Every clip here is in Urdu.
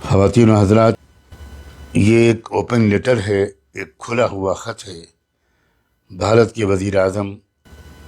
خواتین و حضرات، یہ ایک اوپن لیٹر ہے، ایک کھلا ہوا خط ہے بھارت کے وزیر اعظم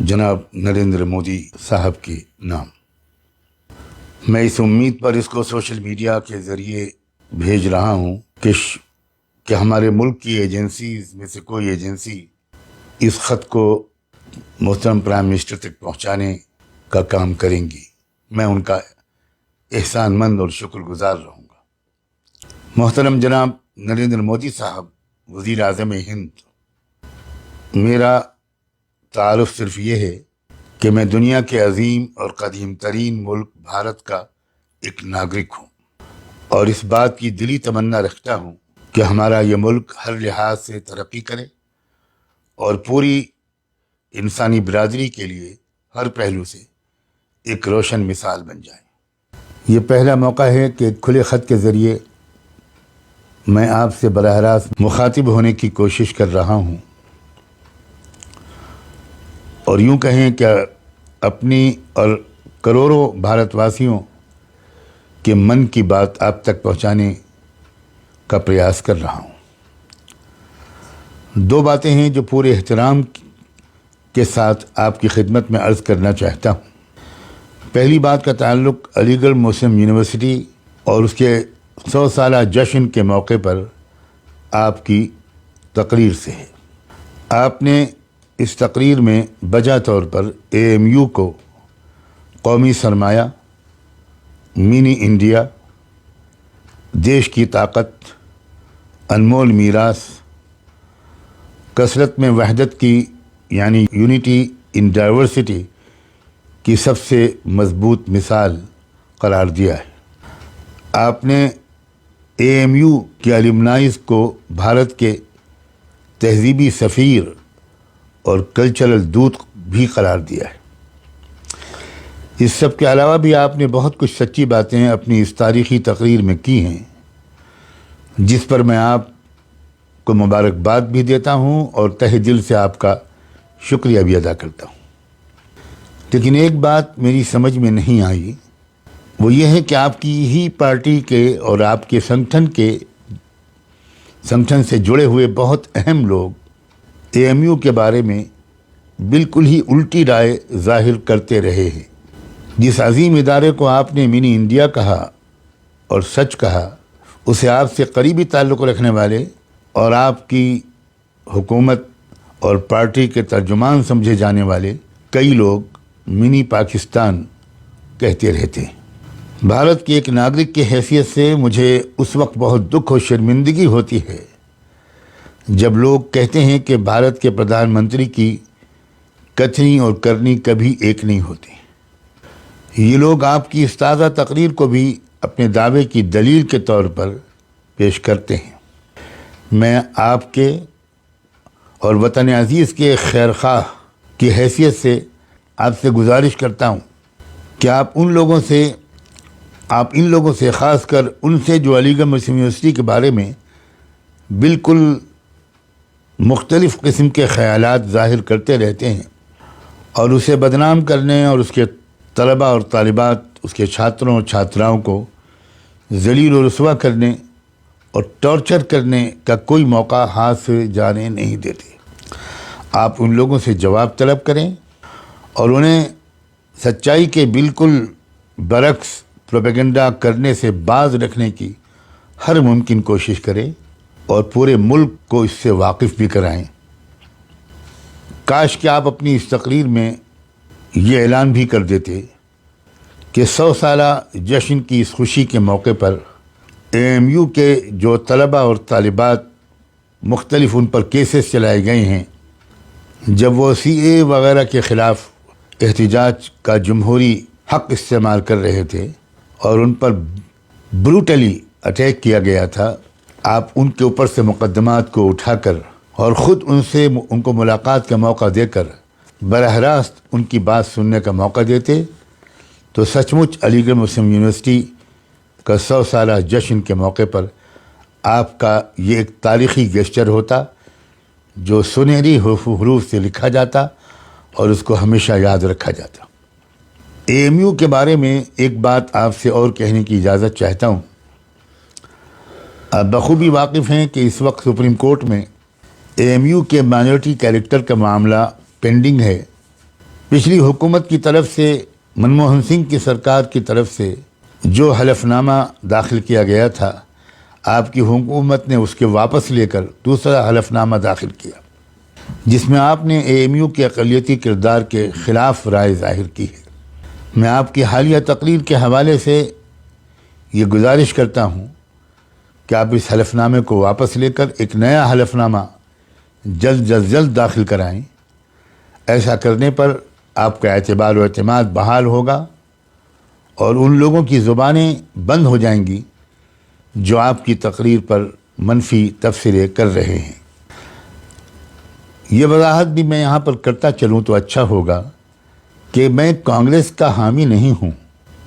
جناب نریندر مودی صاحب کے نام۔ میں اس امید پر اس کو سوشل میڈیا کے ذریعے بھیج رہا ہوں کہ ہمارے ملک کی ایجنسیز میں سے کوئی ایجنسی اس خط کو محترم پرائم منسٹر تک پہنچانے کا کام کریں گی۔ میں ان کا احسان مند اور شکر گزار رہوں گا۔ محترم جناب نریندر مودی صاحب وزیر اعظم ہند، میرا تعارف صرف یہ ہے کہ میں دنیا کے عظیم اور قدیم ترین ملک بھارت کا ایک ناگرک ہوں، اور اس بات کی دلی تمنا رکھتا ہوں کہ ہمارا یہ ملک ہر لحاظ سے ترقی کرے اور پوری انسانی برادری کے لیے ہر پہلو سے ایک روشن مثال بن جائے۔ یہ پہلا موقع ہے کہ ایک کھلے خط کے ذریعے میں آپ سے براہ راست مخاطب ہونے کی کوشش کر رہا ہوں، اور یوں کہیں کہ اپنی اور کروڑوں بھارت واسیوں کے من کی بات آپ تک پہنچانے کا پریاس کر رہا ہوں۔ دو باتیں ہیں جو پورے احترام کے ساتھ آپ کی خدمت میں عرض کرنا چاہتا ہوں۔ پہلی بات کا تعلق علی گڑھ مسلم یونیورسٹی اور اس کے 100 سالہ جشن کے موقع پر آپ کی تقریر سے ہے۔ آپ نے اس تقریر میں بجا طور پر AMU کو قومی سرمایہ، منی انڈیا، دیش کی طاقت، انمول میراث، کثرت میں وحدت کی یعنی یونٹی ان ڈائیورسٹی کی سب سے مضبوط مثال قرار دیا ہے۔ آپ نے AMU کے الومنائز کو بھارت کے تہذیبی سفیر اور کلچرل دودت بھی قرار دیا ہے۔ اس سب کے علاوہ بھی آپ نے بہت کچھ سچی باتیں اپنی اس تاریخی تقریر میں کی ہیں، جس پر میں آپ کو مبارکباد بھی دیتا ہوں اور تہ دل سے آپ کا شکریہ بھی ادا کرتا ہوں۔ لیکن ایک بات میری سمجھ میں نہیں آئی، وہ یہ ہے کہ آپ کی ہی پارٹی کے اور آپ کے سنگٹھن سے جڑے ہوئے بہت اہم لوگ AMU کے بارے میں بالکل ہی الٹی رائے ظاہر کرتے رہے ہیں۔ جس عظیم ادارے کو آپ نے منی انڈیا کہا اور سچ کہا، اسے آپ سے قریبی تعلق رکھنے والے اور آپ کی حکومت اور پارٹی کے ترجمان سمجھے جانے والے کئی لوگ منی پاکستان کہتے رہتے ہیں۔ بھارت کے ایک ناگرک کی حیثیت سے مجھے اس وقت بہت دکھ اور شرمندگی ہوتی ہے جب لوگ کہتے ہیں کہ بھارت کے پردھان منتری کی کتھنی اور کرنی کبھی ایک نہیں ہوتی۔ یہ لوگ آپ کی اس تازہ تقریر کو بھی اپنے دعوے کی دلیل کے طور پر پیش کرتے ہیں۔ میں آپ کے اور وطن عزیز کے خیر خواہ کی حیثیت سے آپ سے گزارش کرتا ہوں کہ آپ ان لوگوں سے خاص کر ان سے جو علی گڑھ مسلم یونیورسٹی کے بارے میں بالکل مختلف قسم کے خیالات ظاہر کرتے رہتے ہیں اور اسے بدنام کرنے اور اس کے طلباء اور طالبات، اس کے چھاتروں اور چھاتراؤں کو ذلیل و رسوا کرنے اور ٹارچر کرنے کا کوئی موقع ہاتھ سے جانے نہیں دیتے۔ آپ ان لوگوں سے جواب طلب کریں اور انہیں سچائی کے بالکل برعکس پروپیگنڈا کرنے سے باز رکھنے کی ہر ممکن کوشش کریں اور پورے ملک کو اس سے واقف بھی کرائیں۔ کاش کہ آپ اپنی اس تقریر میں یہ اعلان بھی کر دیتے کہ 100 سالہ جشن کی اس خوشی کے موقع پر AMU کے جو طلباء اور طالبات مختلف ان پر کیسز چلائے گئے ہیں، جب وہ CAA وغیرہ کے خلاف احتجاج کا جمہوری حق استعمال کر رہے تھے اور ان پر بروٹلی اٹیک کیا گیا تھا، آپ ان کے اوپر سے مقدمات کو اٹھا کر اور خود ان کو ملاقات کا موقع دے کر براہ راست ان کی بات سننے کا موقع دیتے تو سچ مچ علی گڑھ مسلم یونیورسٹی کا 100 سالہ جشن کے موقع پر آپ کا یہ ایک تاریخی گیسچر ہوتا جو سنہری حروف سے لکھا جاتا اور اس کو ہمیشہ یاد رکھا جاتا۔ AMU کے بارے میں ایک بات آپ سے اور کہنے کی اجازت چاہتا ہوں آپ بخوبی واقف ہیں کہ اس وقت سپریم کورٹ میں اے ایم یو کے مائنورٹی کیریکٹر کا معاملہ پینڈنگ ہے۔ پچھلی حکومت کی طرف سے، منموہن سنگھ کی سرکار کی طرف سے جو حلف نامہ داخل کیا گیا تھا، آپ کی حکومت نے اس کے واپس لے کر دوسرا حلف نامہ داخل کیا، جس میں آپ نے اے ایم یو کے اقلیتی کردار کے خلاف رائے ظاہر کی ہے۔ میں آپ کی حالیہ تقریر کے حوالے سے یہ گزارش کرتا ہوں کہ آپ اس حلف نامے کو واپس لے کر ایک نیا حلف نامہ جلد داخل کرائیں۔ ایسا کرنے پر آپ کا اعتبار و اعتماد بحال ہوگا اور ان لوگوں کی زبانیں بند ہو جائیں گی جو آپ کی تقریر پر منفی تبصرے کر رہے ہیں۔ یہ وضاحت بھی میں یہاں پر کرتا چلوں تو اچھا ہوگا کہ میں کانگریس کا حامی نہیں ہوں،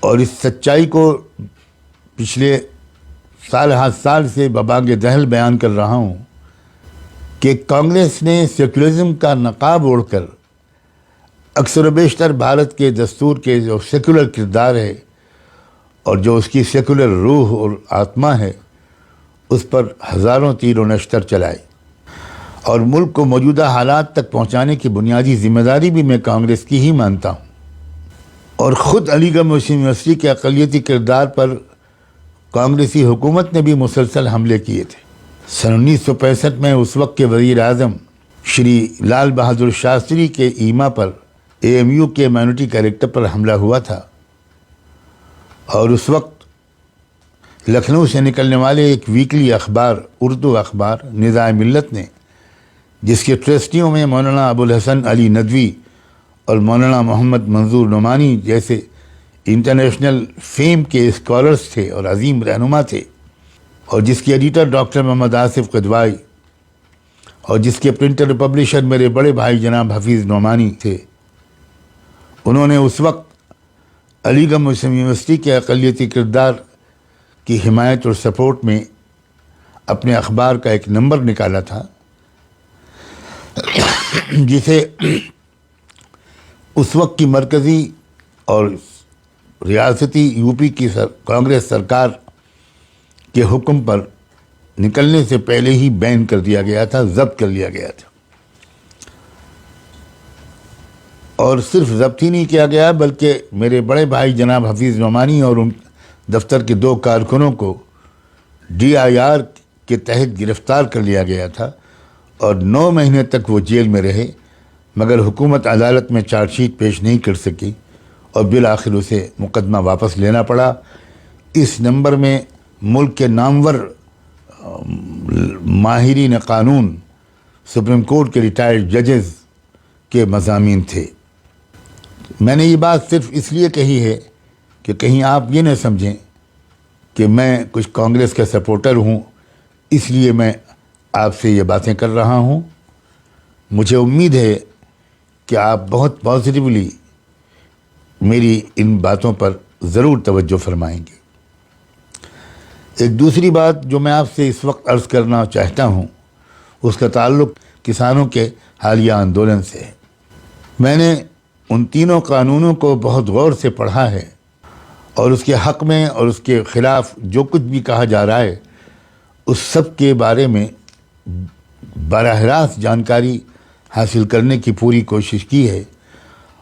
اور اس سچائی کو پچھلے سال سے ببانگ دہل بیان کر رہا ہوں کہ کانگریس نے سیکولرزم کا نقاب اوڑھ کر اکثر و بیشتر بھارت کے دستور کے جو سیکولر کردار ہے اور جو اس کی سیکولر روح اور آتما ہے، اس پر ہزاروں تیر و نشتر چلائے، اور ملک کو موجودہ حالات تک پہنچانے کی بنیادی ذمہ داری بھی میں کانگریس کی ہی مانتا ہوں۔ اور خود علی گڑھ مسلم یونیورسٹی کے اقلیتی کردار پر کانگریسی حکومت نے بھی مسلسل حملے کیے تھے۔ سن 1965 میں اس وقت کے وزیر اعظم شری لال بہادر شاستری کے ایما پر اے ایم یو کے مائنورٹی کیریکٹر پر حملہ ہوا تھا، اور اس وقت لکھنؤ سے نکلنے والے ایک ویکلی اخبار، اردو اخبار ندائے ملت نے، جس کے ٹرسٹیوں میں مولانا ابوالحسن علی ندوی اور مولانا محمد منظور نعمانی جیسے انٹرنیشنل فیم کے اسکالرز تھے اور عظیم رہنما تھے، اور جس کے ایڈیٹر ڈاکٹر محمد آصف قدوائی اور جس کے پرنٹر اور پبلشر میرے بڑے بھائی جناب حفیظ نعمانی تھے، انہوں نے اس وقت علی گڑھ مسلم یونیورسٹی کے اقلیتی کردار کی حمایت اور سپورٹ میں اپنے اخبار کا ایک نمبر نکالا تھا، جسے اس وقت کی مرکزی اور ریاستی یو پی کی کانگریس سرکار کے حکم پر نکلنے سے پہلے ہی بین کر دیا گیا تھا، ضبط کر لیا گیا تھا۔ اور صرف ضبط ہی نہیں کیا گیا بلکہ میرے بڑے بھائی جناب حفیظ نعمانی اور ان دفتر کے 2 کارکنوں کو DIR کے تحت گرفتار کر لیا گیا تھا، اور 9 مہینے تک وہ جیل میں رہے، مگر حکومت عدالت میں چارج شیٹ پیش نہیں کر سکی اور بالآخر اسے مقدمہ واپس لینا پڑا۔ اس نمبر میں ملک کے نامور ماہرین قانون، سپریم کورٹ کے ریٹائرڈ ججز کے مضامین تھے۔ میں نے یہ بات صرف اس لیے کہی ہے کہ کہیں آپ یہ نہ سمجھیں کہ میں کچھ کانگریس کا سپورٹر ہوں، اس لیے میں آپ سے یہ باتیں کر رہا ہوں۔ مجھے امید ہے کہ آپ بہت پازیٹیولی میری ان باتوں پر ضرور توجہ فرمائیں گے۔ ایک دوسری بات جو میں آپ سے اس وقت عرض کرنا چاہتا ہوں، اس کا تعلق کسانوں کے حالیہ آندولن سے ہے۔ میں نے ان تینوں قانونوں کو بہت غور سے پڑھا ہے، اور اس کے حق میں اور اس کے خلاف جو کچھ بھی کہا جا رہا ہے، اس سب کے بارے میں براہ راست جانکاری حاصل کرنے کی پوری کوشش کی ہے،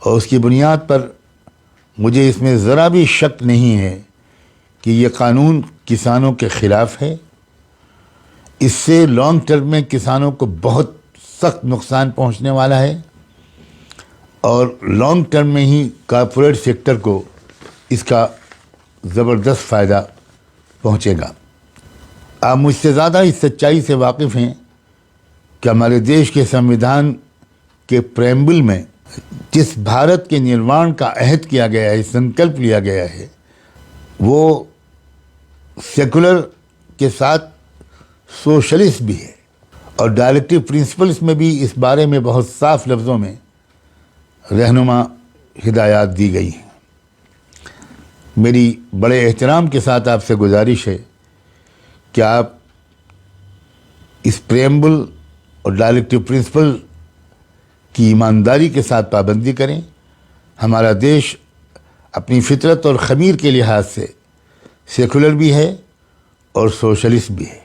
اور اس کی بنیاد پر مجھے اس میں ذرا بھی شک نہیں ہے کہ یہ قانون کسانوں کے خلاف ہے۔ اس سے لانگ ٹرم میں کسانوں کو بہت سخت نقصان پہنچنے والا ہے، اور لانگ ٹرم میں ہی کارپوریٹ سیکٹر کو اس کا زبردست فائدہ پہنچے گا۔ آپ مجھ سے زیادہ اس سچائی سے واقف ہیں کہ ہمارے دیش کے سنویدھان کے پریمبل میں جس بھارت کے نروان کا عہد کیا گیا ہے، سنکلپ لیا گیا ہے، وہ سیکولر کے ساتھ سوشلسٹ بھی ہے، اور ڈائریکٹو پرنسپلس میں بھی اس بارے میں بہت صاف لفظوں میں رہنما ہدایات دی گئی ہیں۔ میری بڑے احترام کے ساتھ آپ سے گزارش ہے کہ آپ اس پریمبل اور ڈائریکٹو پرنسپل کی ایمانداری کے ساتھ پابندی کریں۔ ہمارا دیش اپنی فطرت اور خمیر کے لحاظ سے سیکولر بھی ہے اور سوشلسٹ بھی ہے،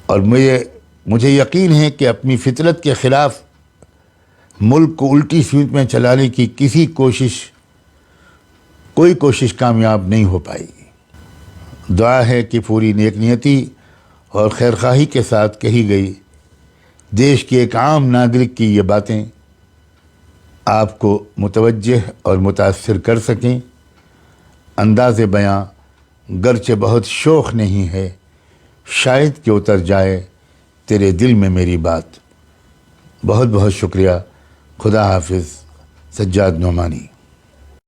اور مجھے یقین ہے کہ اپنی فطرت کے خلاف ملک کو الٹی سیٹ میں چلانے کی کوئی کوشش کامیاب نہیں ہو پائے گی۔ دعا ہے کہ پوری نیک نیتی اور خیرخواہی کے ساتھ کہی گئی دیش کے ایک عام ناگرک کی یہ باتیں آپ کو متوجہ اور متاثر کر سکیں۔ انداز بیاں گرچہ بہت شوخ نہیں ہے، شاید کہ اتر جائے تیرے دل میں میری بات۔ بہت بہت شکریہ۔ خدا حافظ۔ سجاد نعمانی۔